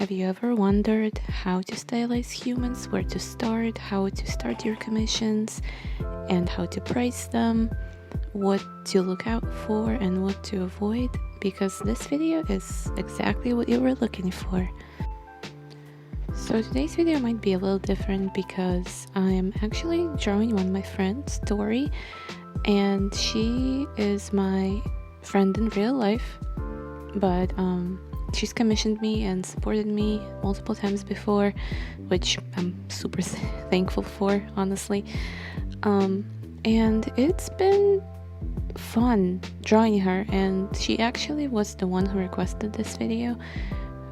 Have you ever wondered how to stylize humans, where to start, how to start your commissions, and how to price them, what to look out for and what to avoid? Because this video is exactly what you were looking for. So today's video might be a little different because I'm actually drawing one of my friends, Tori, and she is my friend in real life, but she's commissioned me and supported me multiple times before, which I'm super thankful for, honestly. And it's been fun drawing her, and she actually was the one who requested this video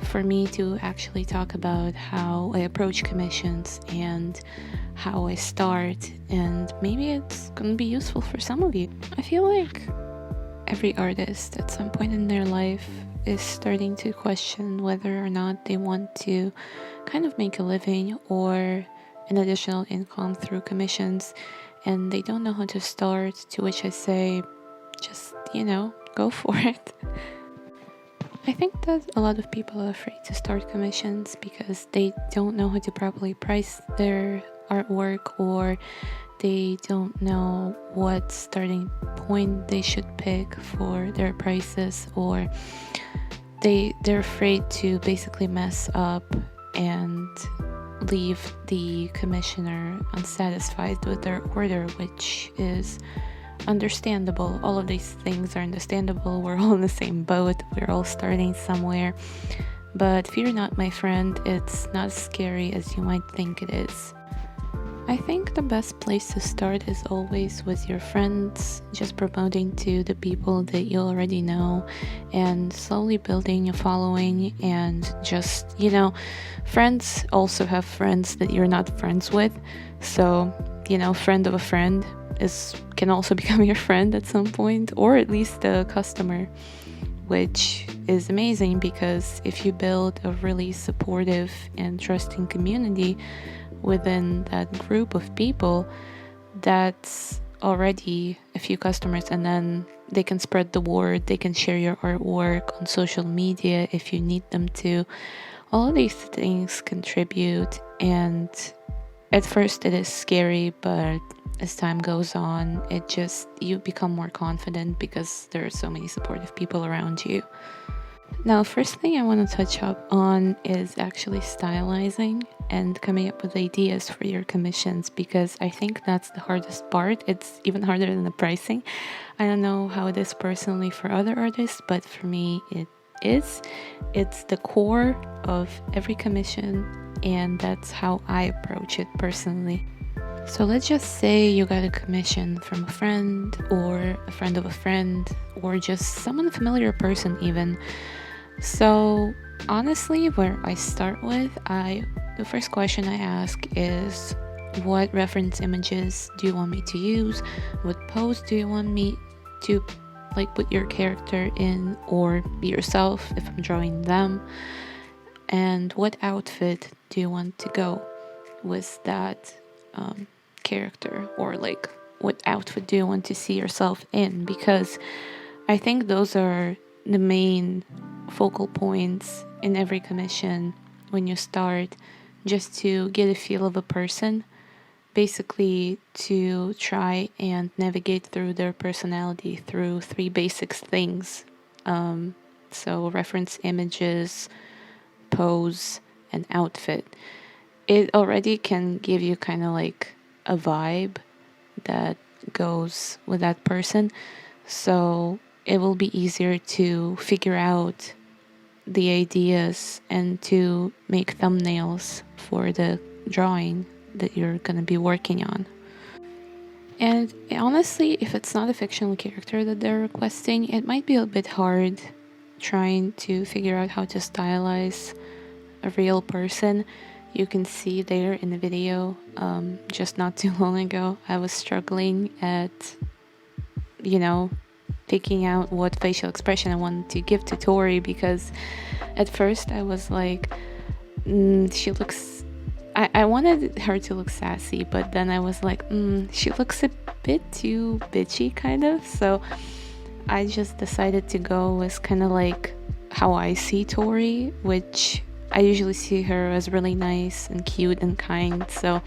for me to actually talk about how I approach commissions and how I start, and maybe it's gonna be useful for some of you. I feel like every artist at some point in their life is starting to question whether or not they want to kind of make a living or an additional income through commissions, and they don't know how to start, to which I say, just, go for it. I think that a lot of people are afraid to start commissions because they don't know how to properly price their artwork, or they don't know what starting point they should pick for their prices, or they're afraid to basically mess up and leave the commissioner unsatisfied with their order, which is understandable. All of these things are understandable. We're all in the same boat. We're all starting somewhere. But fear not, my friend, it's not as scary as you might think it is. I think the best place to start is always with your friends, just promoting to the people that you already know and slowly building a following, and just, friends also have friends that you're not friends with. So, friend of a friend can also become your friend at some point, or at least a customer, which is amazing because if you build a really supportive and trusting community within that group of people, that's already a few customers, and then they can spread the word, they can share your artwork on social media if you need them to. All of these things contribute, and at first it is scary, but as time goes on, you become more confident because there are so many supportive people around you. Now, first thing I want to touch up on is actually stylizing and coming up with ideas for your commissions, because I think that's the hardest part. It's even harder than the pricing. I don't know how it is personally for other artists, but for me it is. It's the core of every commission, and that's how I approach it personally. So let's just say you got a commission from a friend or a friend of a friend, or just someone familiar person even. So honestly, where I start with, the first question I ask is, what reference images do you want me to use? What pose do you want me to put your character in, or be yourself if I'm drawing them? And what outfit do you want to go with that character, or what outfit do you want to see yourself in? Because I think those are the main focal points in every commission when you start, just to get a feel of a person, basically to try and navigate through their personality through three basic things. So reference images, pose, and outfit. It already can give you kind of a vibe that goes with that person, so it will be easier to figure out the ideas and to make thumbnails for the drawing that you're going to be working on. And honestly, if it's not a fictional character that they're requesting, it might be a bit hard trying to figure out how to stylize a real person. You can see there in the video, just not too long ago, I was struggling at, picking out what facial expression I wanted to give to Tori, because at first I was like, I wanted her to look sassy, but then I was like, she looks a bit too bitchy, kind of. So I just decided to go with kind of how I see Tori, which I usually see her as really nice and cute and kind, so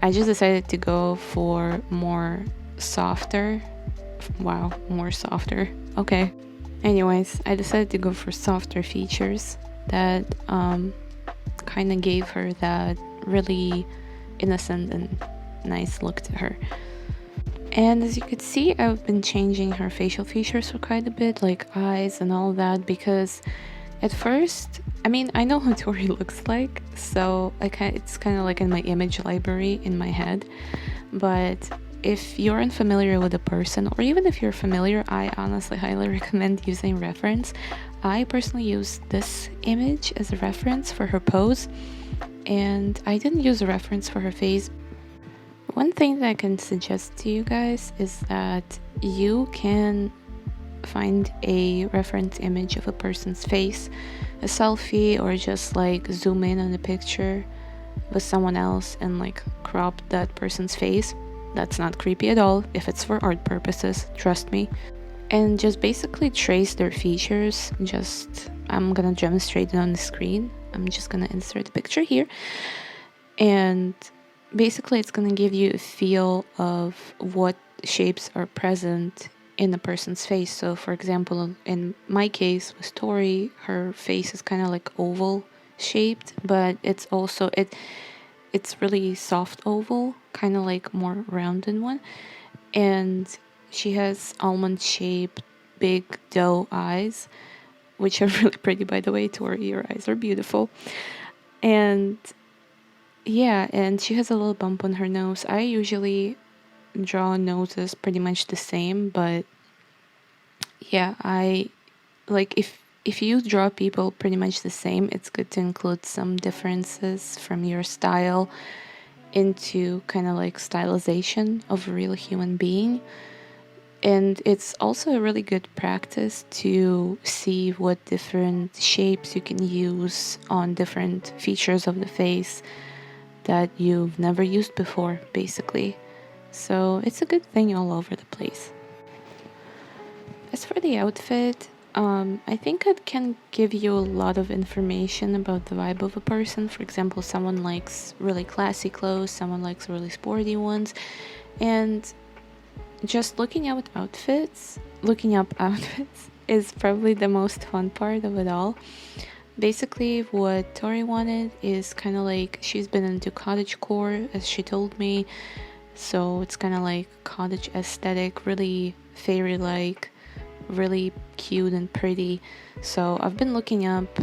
I just decided to go for more softer. Wow, more softer. Okay. Anyways, I decided to go for softer features that kind of gave her that really innocent and nice look to her. And as you could see, I've been changing her facial features for quite a bit, like eyes and all that, because at first, I mean, I know who Tori looks like, so it's kind of like in my image library in my head. But if you're unfamiliar with a person, or even if you're familiar, I honestly highly recommend using reference. I personally use this image as a reference for her pose, and I didn't use a reference for her face. One thing that I can suggest to you guys is that you can find a reference image of a person's face, a selfie, or just like zoom in on the picture with someone else and like crop that person's face. That's not creepy at all if it's for art purposes, trust me. And just basically trace their features. I'm gonna demonstrate it on the screen. I'm just gonna insert the picture here, and basically it's gonna give you a feel of what shapes are present in the person's face. So for example, in my case with Tori, her face is kind of like oval shaped, but it's also it's really soft oval, kind of like more rounded one, and she has almond shaped big doe eyes, which are really pretty, by the way. Tori, your eyes are beautiful. And yeah, and she has a little bump on her nose. I usually draw noses pretty much the same, but yeah, I like if you draw people pretty much the same, it's good to include some differences from your style into kind of like stylization of a real human being. And it's also a really good practice to see what different shapes you can use on different features of the face that you've never used before, basically. So it's a good thing all over the place. As for the outfit, I think it can give you a lot of information about the vibe of a person. For example, someone likes really classy clothes, someone likes really sporty ones, and just looking up outfits is probably the most fun part of it all. Basically, what Tori wanted is kind of like, she's been into cottagecore, as she told me, so it's kind of like cottage aesthetic, really fairy-like, really cute and pretty. So I've been looking up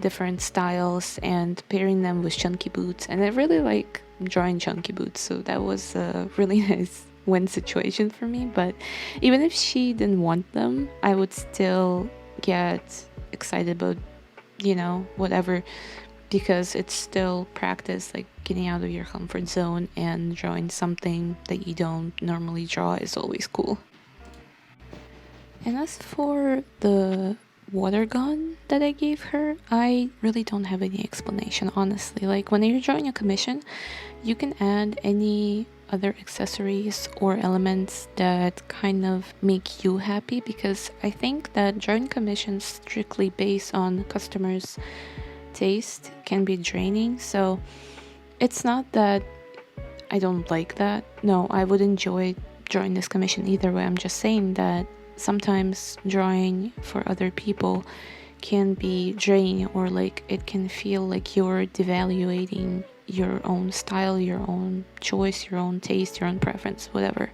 different styles and pairing them with chunky boots, and I really like drawing chunky boots, so that was a really nice win situation for me. But even if she didn't want them, I would still get excited about, whatever, because it's still practice, like getting out of your comfort zone and drawing something that you don't normally draw is always cool. And as for the water gun that I gave her, I really don't have any explanation, honestly. Like, when you're drawing a commission, you can add any other accessories or elements that kind of make you happy, because I think that drawing commissions strictly based on customers' taste can be draining. So it's not that I don't like that. No, I would enjoy drawing this commission either way. I'm just saying that sometimes drawing for other people can be draining, or like it can feel like you're devaluating your own style, your own choice, your own taste, your own preference, whatever.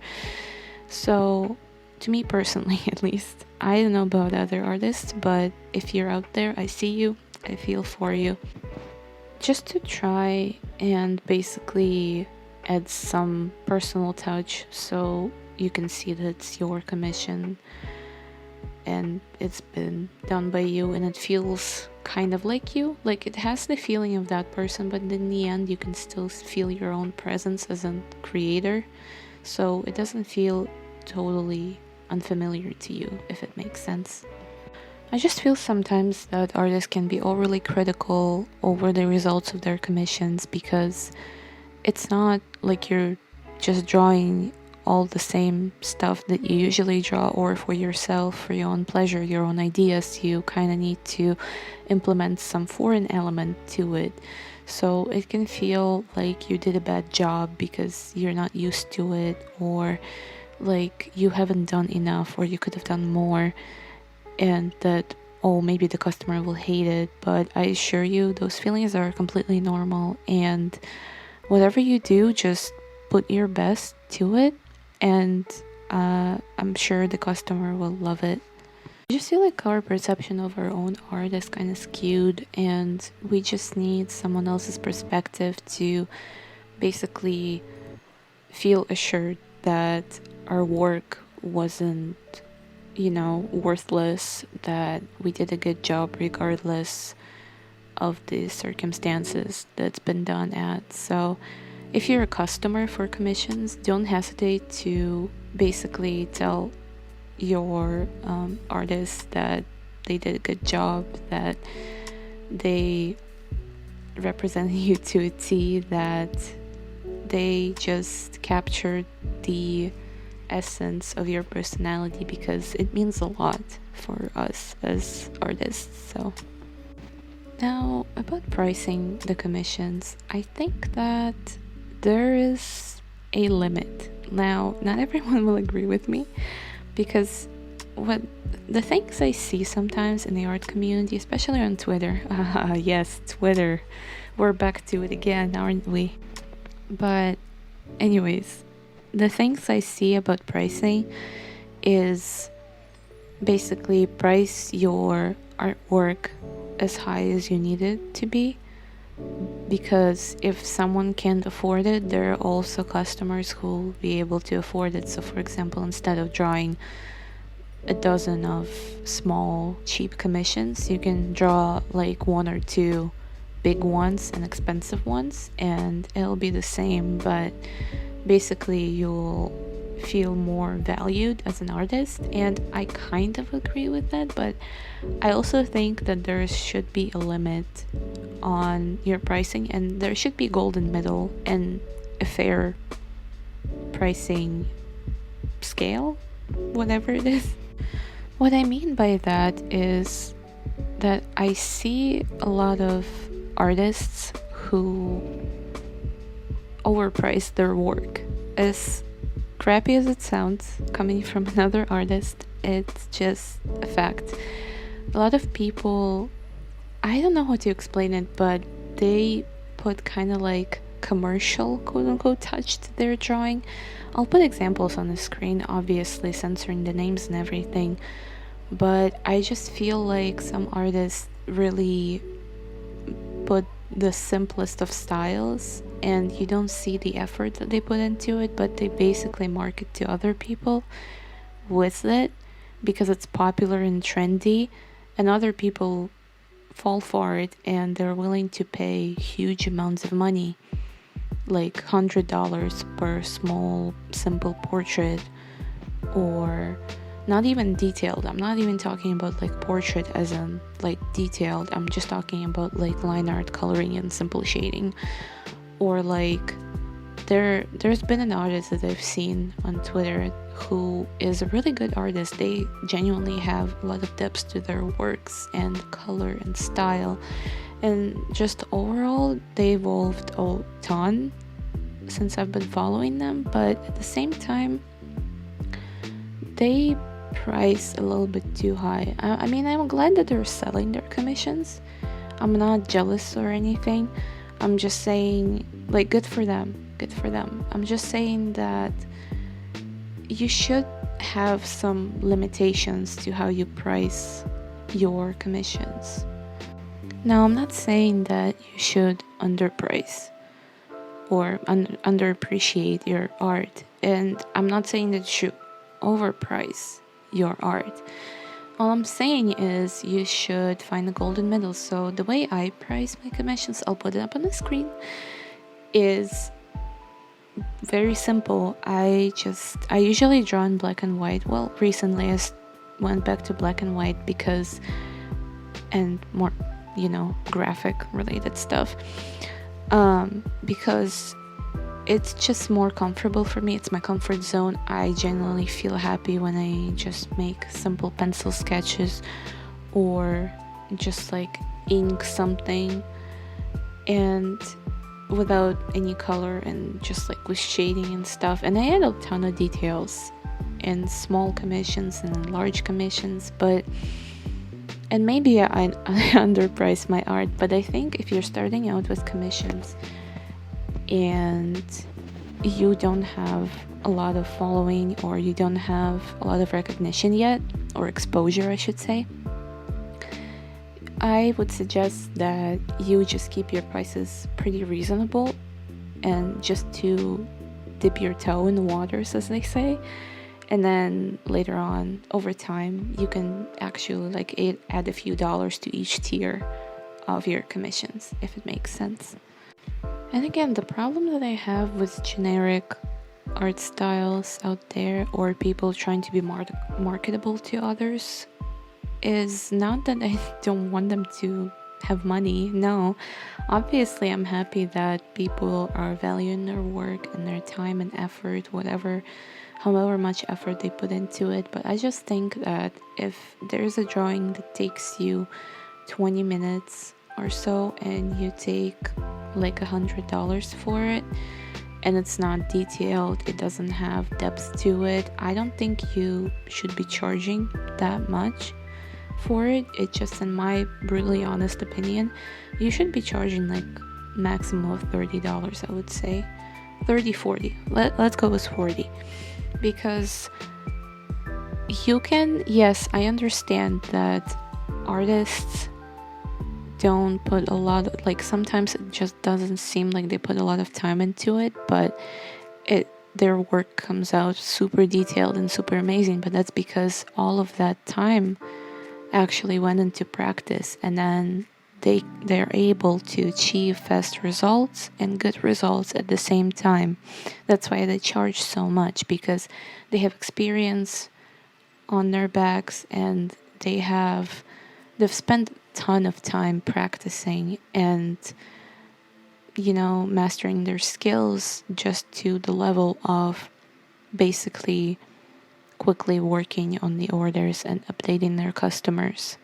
So to me personally, at least, I don't know about other artists, but if you're out there, I see you, I feel for you. Just to try and basically add some personal touch so you can see that it's your commission and it's been done by you, and it feels kind of like you, like it has the feeling of that person, but in the end you can still feel your own presence as a creator, so it doesn't feel totally unfamiliar to you, if it makes sense. I just feel sometimes that artists can be overly critical over the results of their commissions, because it's not like you're just drawing all the same stuff that you usually draw, or for yourself, for your own pleasure, your own ideas, you kind of need to implement some foreign element to it. So it can feel like you did a bad job because you're not used to it, or like you haven't done enough, or you could have done more, and that, oh, maybe the customer will hate it. But I assure you, those feelings are completely normal, and whatever you do, just put your best to it, and I'm sure the customer will love it. I just feel like our perception of our own art is kind of skewed, and we just need someone else's perspective to basically feel assured that our work wasn't, worthless, that we did a good job regardless of the circumstances that's been done at. So if you're a customer for commissions, don't hesitate to basically tell your artist that they did a good job, that they represent you to a T, that they just captured the essence of your personality, because it means a lot for us as artists. So now, about pricing the commissions, I think that there is a limit. Now, not everyone will agree with me, because what the things I see sometimes in the art community, especially on Twitter, yes, Twitter, we're back to it again, aren't we? But anyways, the things I see about pricing is basically price your artwork as high as you need it to be, because if someone can't afford it, there are also customers who will be able to afford it. So for example, instead of drawing a dozen of small cheap commissions, you can draw like one or two big ones and expensive ones, and it'll be the same, but basically you'll feel more valued as an artist. And I kind of agree with that, but I also think that there should be a limit on your pricing, and there should be golden middle and a fair pricing scale, whatever it is. What I mean by that is that I see a lot of artists who overprice their work. As crappy as it sounds, coming from another artist, it's just a fact. A lot of people, I don't know how to explain it, but they put kind of like commercial, quote-unquote, touch to their drawing. I'll put examples on the screen, obviously censoring the names and everything, but I just feel like some artists really put the simplest of styles, and you don't see the effort that they put into it, but they basically market to other people with it because it's popular and trendy, and other people fall for it and they're willing to pay huge amounts of money, like $100 per small simple portrait, or not even detailed. I'm not even talking about like portrait as in like detailed. I'm just talking about like line art, coloring, and simple shading. Or like there's been an artist that I've seen on Twitter who is a really good artist. They genuinely have a lot of depth to their works and color and style, and just overall they evolved a ton since I've been following them. But at the same time, they price a little bit too high. I mean, I'm glad that they're selling their commissions. I'm not jealous or anything. I'm just saying, like, good for them. I'm just saying that you should have some limitations to how you price your commissions. Now, I'm not saying that you should underprice or underappreciate your art, and I'm not saying that you should overprice your art. All I'm saying is you should find the golden middle. So the way I price my commissions, I'll put it up on the screen, is very simple. I usually draw in black and white. Well, recently I went back to black and white because, and more, graphic related stuff, because it's just more comfortable for me. It's my comfort zone. I genuinely feel happy when I just make simple pencil sketches or just like ink something and without any color and just like with shading and stuff. And I add a ton of details in small commissions and in large commissions, and maybe I underprice my art, but I think if you're starting out with commissions and you don't have a lot of following or you don't have a lot of recognition yet, or exposure I should say, I would suggest that you just keep your prices pretty reasonable and just to dip your toe in the waters, as they say. And then later on, over time, you can actually like add a few dollars to each tier of your commissions, if it makes sense. And again, the problem that I have with generic art styles out there or people trying to be marketable to others is not that I don't want them to have money. No, obviously I'm happy that people are valuing their work and their time and effort, however much effort they put into it. But I just think that if there's a drawing that takes you 20 minutes or so and you take like $100 for it and it's not detailed, it doesn't have depth to it, I don't think you should be charging that much for it. It's just, in my brutally honest opinion, you should be charging like maximum of $30, I would say. 30, 40. Let's go with 40. Because you can, yes, I understand that artists don't put a lot of, like, sometimes it just doesn't seem like they put a lot of time into it, but their work comes out super detailed and super amazing. But that's because all of that time actually went into practice, and then they're able to achieve fast results and good results at the same time. That's why they charge so much, because they have experience on their backs and they've spent a ton of time practicing and mastering their skills just to the level of basically quickly working on the orders and updating their customers.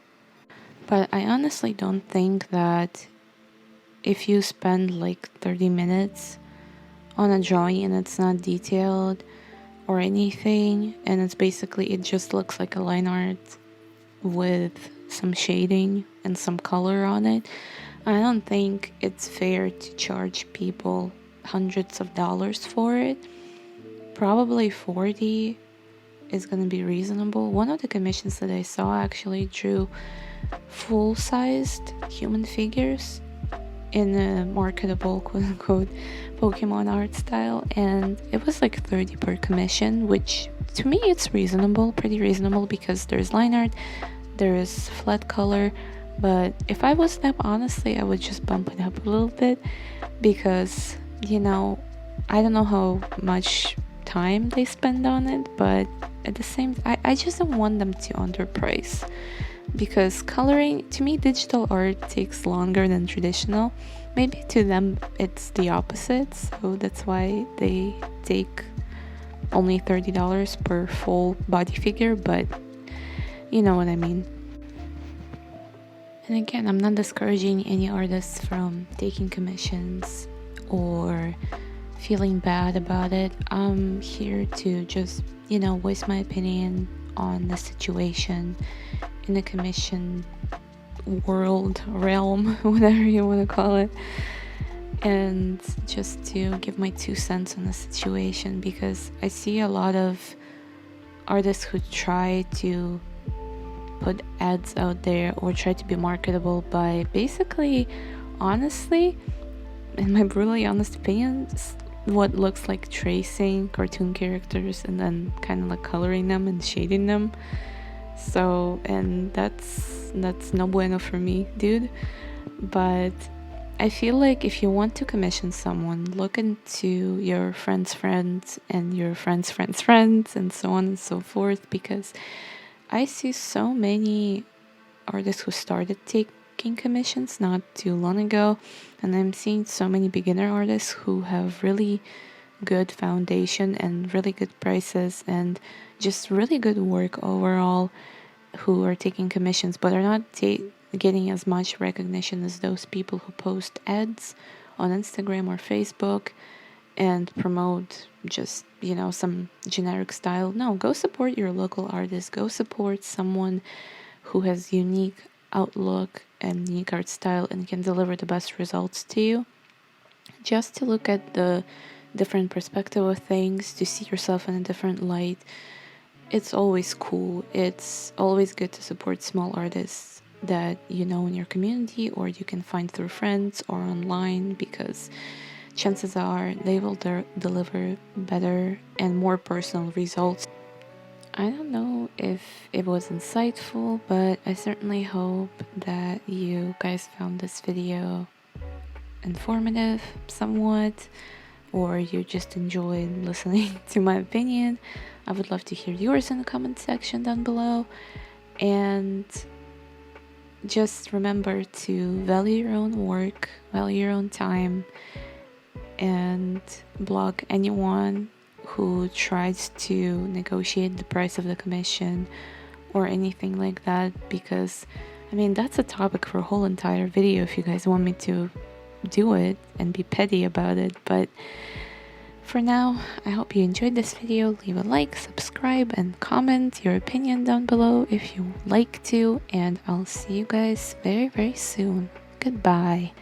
But I honestly don't think that if you spend like 30 minutes on a drawing and it's not detailed or anything, and it just looks like a line art with some shading and some color on it, I don't think it's fair to charge people hundreds of dollars for it. Probably 40 is going to be reasonable. One of the commissions that I saw actually drew full-sized human figures in a marketable quote-unquote Pokemon art style, and it was like 30 per commission, which to me it's pretty reasonable, because there's line art, there is flat color. But if I was them, honestly, I would just bump it up a little bit, because I don't know how much time they spend on it, but at the same time, I just don't want them to underprice, because coloring, to me, digital art takes longer than traditional. Maybe to them it's the opposite, so that's why they take only $30 per full body figure, but you know what I mean. And again, I'm not discouraging any artists from taking commissions or feeling bad about it. I'm here to just, voice my opinion on the situation in the commission realm, whatever you want to call it, and just to give my 2 cents on the situation, because I see a lot of artists who try to put ads out there or try to be marketable by basically, honestly, in my brutally honest opinion, what looks like tracing cartoon characters and then kind of like coloring them and shading them. So, and that's no bueno for me, dude. But I feel like if you want to commission someone, look into your friends' friends and your friends' friends' friends and so on and so forth, because I see so many artists who started taking commissions not too long ago, and I'm seeing so many beginner artists who have really good foundation and really good prices and just really good work overall, who are taking commissions but are not getting as much recognition as those people who post ads on Instagram or Facebook and promote just, some generic style. No, go support your local artist. Go support someone who has unique outlook and unique art style and can deliver the best results to you. Just to look at the different perspective of things, to see yourself in a different light. It's always cool. It's always good to support small artists that you know in your community or you can find through friends or online, because chances are they will deliver better and more personal results. I don't know if it was insightful, but I certainly hope that you guys found this video informative somewhat, or you just enjoyed listening to my opinion. I would love to hear yours in the comment section down below. And just remember to value your own work, value your own time, and block anyone who tries to negotiate the price of the commission or anything like that, because that's a topic for a whole entire video if you guys want me to do it and be petty about it. But for now, I hope you enjoyed this video. Leave a like, subscribe, and comment your opinion down below if you like to, and I'll see you guys very, very soon. Goodbye.